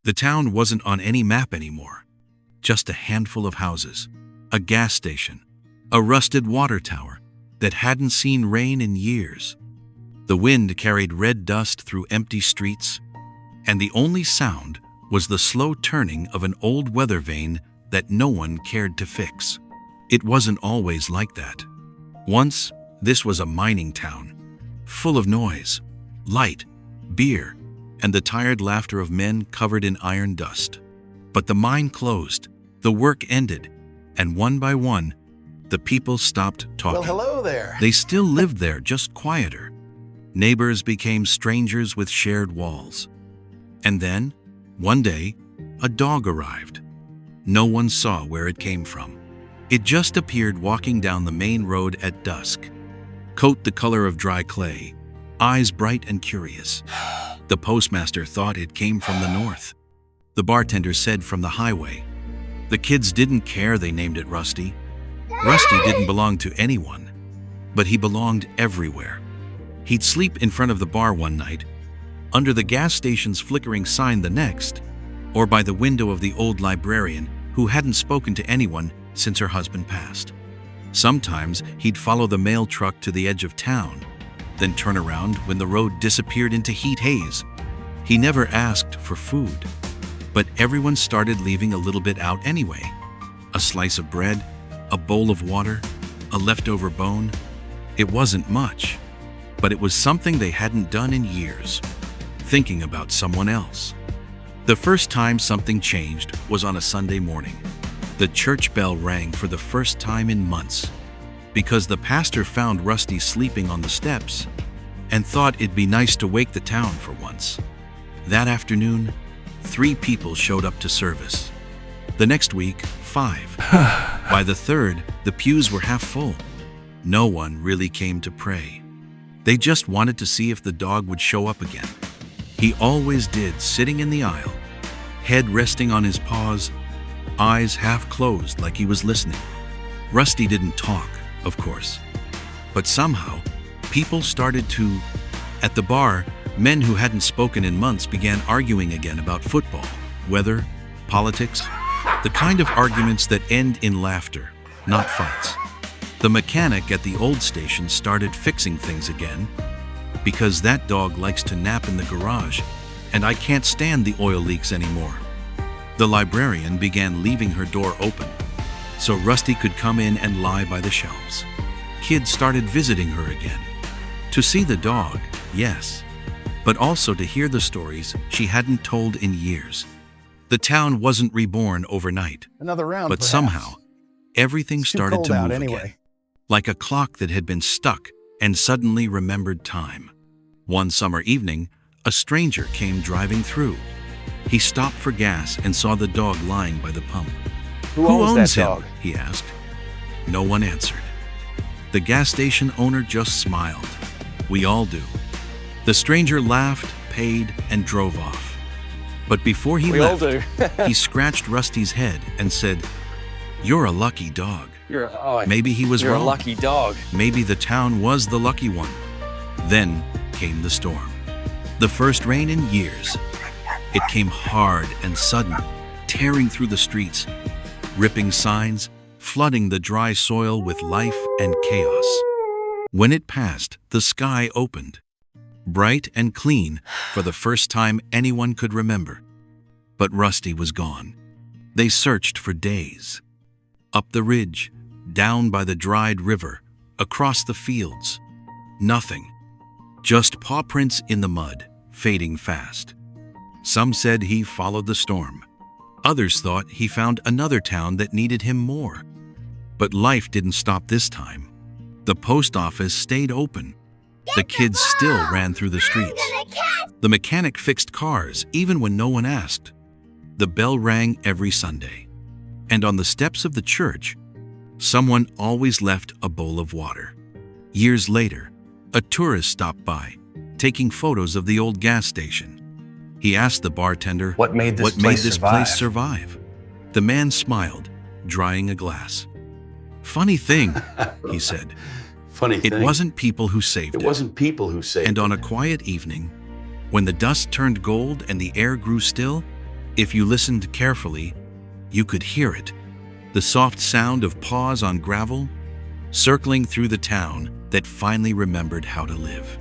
The town wasn't on any map anymore. Just a handful of houses, a gas station, a rusted water tower that hadn't seen rain in years. The wind carried red dust through empty streets, and the only sound was the slow turning of an old weather vane that no one cared to fix. It wasn't always like that. Once, this was a mining town, full of noise, light, beer, and the tired laughter of men covered in iron dust. But the mine closed, the work ended, and one by one, the people stopped talking. Well, hello there. They still lived there, just quieter. Neighbors became strangers with shared walls. And then, one day, a dog arrived. No one saw where it came from. It just appeared walking down the main road at dusk. Coat the color of dry clay, eyes bright and curious. The postmaster thought it came from the north. The bartender said from the highway. The kids didn't care they named it Rusty. Rusty didn't belong to anyone, but he belonged everywhere. He'd sleep in front of the bar one night, under the gas station's flickering sign the next, or by the window of the old librarian who hadn't spoken to anyone since her husband passed. Sometimes he'd follow the mail truck to the edge of town, then turn around when the road disappeared into heat haze. He never asked for food, but everyone started leaving a little bit out anyway. A slice of bread, a bowl of water, a leftover bone. It wasn't much, but it was something they hadn't done in years, thinking about someone else. The first time something changed was on a Sunday morning. The church bell rang for the first time in months, because the pastor found Rusty sleeping on the steps and thought it'd be nice to wake the town for once. That afternoon, 3 people showed up to service. The next week, 5. By the third, the pews were half full. No one really came to pray. They just wanted to see if the dog would show up again. He always did, sitting in the aisle, head resting on his paws, eyes half closed like he was listening. Rusty didn't talk, of course, but somehow people started to. At the bar, men who hadn't spoken in months began arguing again about football, weather, politics, the kind of arguments that end in laughter, not fights. The mechanic at the old station started fixing things again, because that dog likes to nap in the garage, and I can't stand the oil leaks anymore. The librarian began leaving her door open, so Rusty could come in and lie by the shelves. Kids started visiting her again. To see the dog, yes, but also to hear the stories she hadn't told in years. The town wasn't reborn overnight, Another round, but perhaps. somehow, everything It's too started cold to out move anyway. again, like a clock that had been stuck and suddenly remembered time. One summer evening, a stranger came driving through. He stopped for gas and saw the dog lying by the pump. Who owns that him? dog? He asked. No one answered. The gas station owner just smiled. We all do. The stranger laughed, paid, and drove off. But before he We all left, do. he scratched Rusty's head and said, "You're a lucky dog." You're Maybe he was a wrong. lucky dog. Maybe the town was the lucky one. Then came the storm. The first rain in years. It came hard and sudden, tearing through the streets, ripping signs, flooding the dry soil with life and chaos. When it passed, the sky opened, bright and clean for the first time anyone could remember. But Rusty was gone. They searched for days. Up the ridge, down by the dried river, across the fields. Nothing. Just paw prints in the mud, fading fast. Some said he followed the storm. Others thought he found another town that needed him more. But life didn't stop this time. The post office stayed open. The kids still ran through the streets. The mechanic fixed cars even when no one asked. The bell rang every Sunday. And on the steps of the church, someone always left a bowl of water. Years later, a tourist stopped by, taking photos of the old gas station. He asked the bartender, What made this place place survive? The man smiled, drying a glass. Funny thing, he said, Funny it thing. wasn't people who saved It it. wasn't people who saved And on a it. quiet evening, when the dust turned gold and the air grew still, If you listened carefully, you could hear it, the soft sound of paws on gravel, circling through the town that finally remembered how to live.